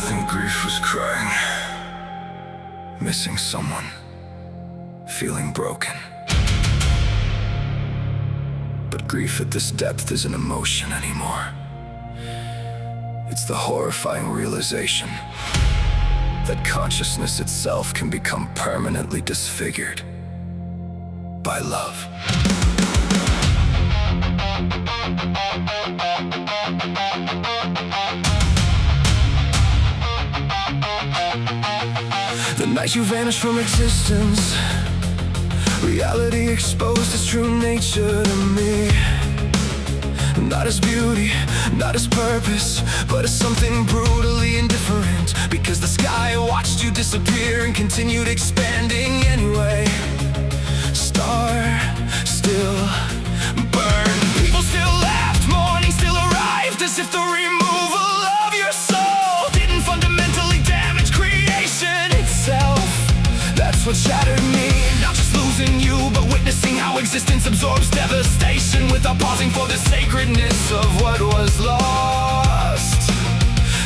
Then grief was crying, missing someone, feeling broken. But grief at this depth isn't emotion anymore. It's the horrifying realization that consciousness itself can become permanently disfigured by love. The night you vanished from existence, reality exposed its true nature to me. Not as beauty, not as purpose, but as something brutally indifferent. Because the sky watched you disappear and continued expanding anyway. Star still burned. People still laughed, morning still arrived, as if the removal of your soul didn't fundamentally damage creation itself. That's what shattered me. Not just losing you, but witnessing how existence absorbs devastation without pausing for the sacredness of what was lost.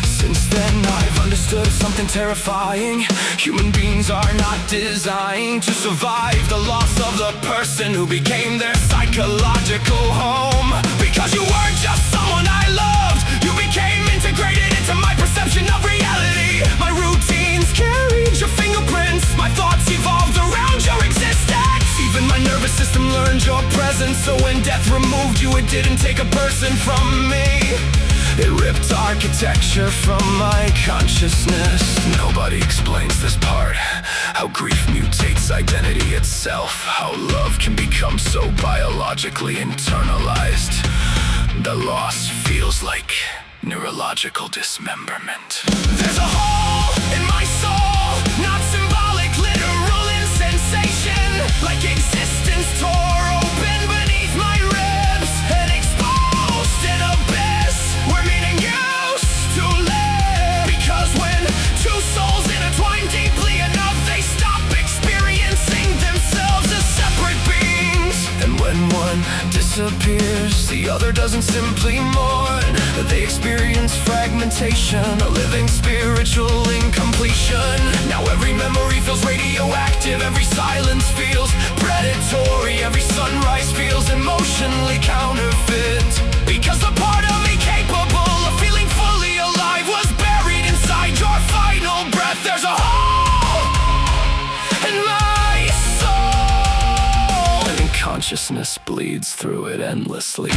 Since then I've understood something terrifying. Human beings are not designed to survive the loss of the person who became their psychological home. Because you weren't just someone I loved, you became integrated into my perception of reality. My routines carried your fingerprints, my thoughts evolved around your existence. Even my nervous system learned your presence. So when death removed you, it didn't take a person from me. It ripped architecture from my consciousness. Nobody explains this part, how grief mutates identity itself, how love can become so biologically internalized. The loss feels like neurological dismemberment. There's a hole in my soul, not symbolic, literal in sensation. Like existence tore open beneath my ribs and exposed an abyss where meaning used to live. Because when two souls intertwine deeply enough, they stop experiencing themselves as separate beings. And when one disappears, the other doesn't simply mourn. They experience fragmentation, a living spiritual incompletion. Now every memory feels radioactive, every silence feels predatory, every sunrise feels emotionally counterfeit. Because the part of me capable of feeling fully alive was buried inside your final breath. There's a hole in my soul, and consciousness bleeds through it endlessly.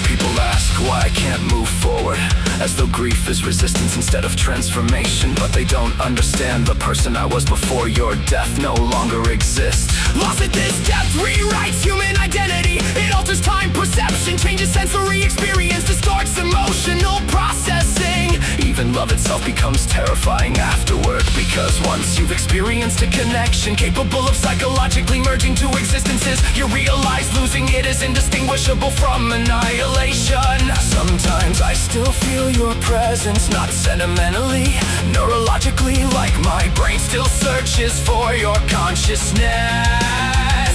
People ask why I can't move forward, as though grief is resistance instead of transformation. But they don't understand the person I was before your death no longer exists. Loss at this depth rewrites human identity. It alters time perception, changes sensory experience, distorts emotional processing. Even love itself becomes terrifying afterward. Because once you've experienced a connection capable of psychologically merging two existences, you realize losing it is indistinguishable from annihilation. Sometimes I still feel your presence, not sentimentally, neurologically, like my brain still searches for your consciousness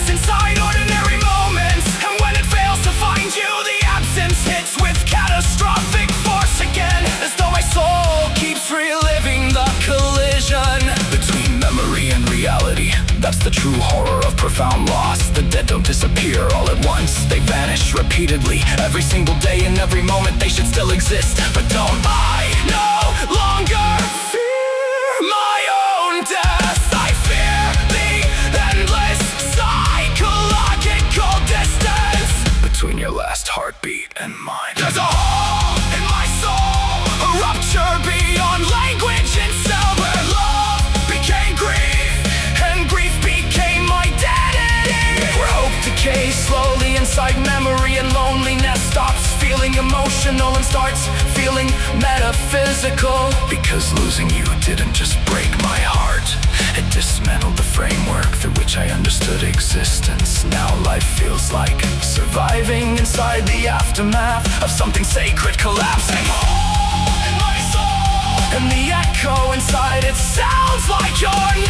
inside ordinary moments. And when it fails to find you, the absence hits with catastrophic force again, as though my soul keeps reliving the collision between memory and reality. That's the true horror of profound loss. The dead don't disappear all at once, they vanish repeatedly. Every single day and every moment they should still exist. But don't I no longer fear my own death? I fear the endless psychological distance between your last heartbeat and mine. There's a hole in my soul, a rupture beyond language and cell, where love became grief and grief became identity. Where hope decays slowly inside memory, and loneliness stops feeling emotional and starts feeling metaphysical. Because losing you didn't just break my heart, it dismantled the framework through which I understood existence. Now life feels like surviving inside the aftermath of something sacred collapsing. In my soul, and the echo inside it sounds like your name.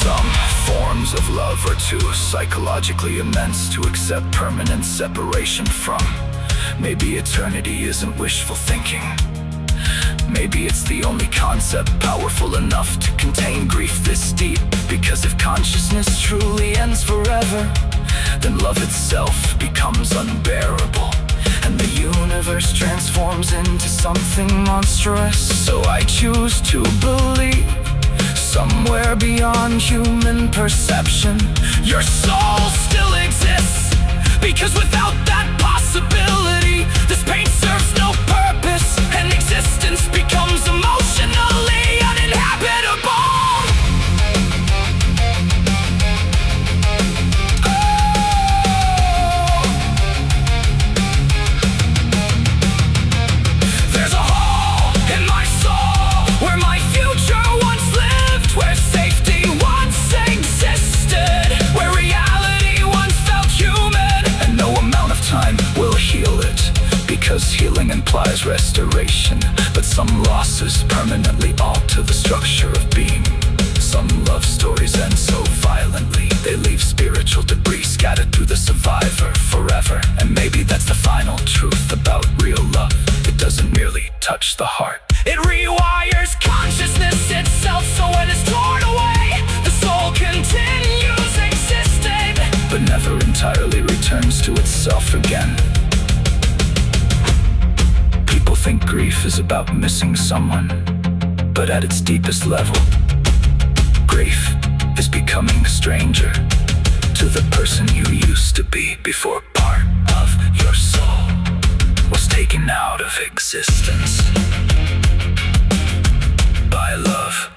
Some forms of love are too psychologically immense to accept permanent separation from. Maybe eternity isn't wishful thinking. Maybe it's the only concept powerful enough to contain grief this deep. Because if consciousness truly ends forever, then love itself becomes unbearable, and the universe transforms into something monstrous. So I choose to believe, somewhere beyond human perception, your soul still exists. Because without that possibility, this pain serves no purpose, and existence becomes emotionally uninhabitable. There's a hole in my soul where my future once lived, where safety once existed, where reality once felt human, and no amount of time will heal it. Because healing implies restoration, but some losses permanently alter the structure of being. Some love stories end so violently, they leave spiritual debris scattered through the survivor forever. And maybe that's the final truth about real love. It doesn't merely touch the heart, it rewires consciousness itself. So when it's torn away, the soul continues existing, but never entirely returns to itself again. People think grief is about missing someone, but at its deepest level, grief is becoming a stranger to the person you used to be before part of your soul was taken out of existence by love.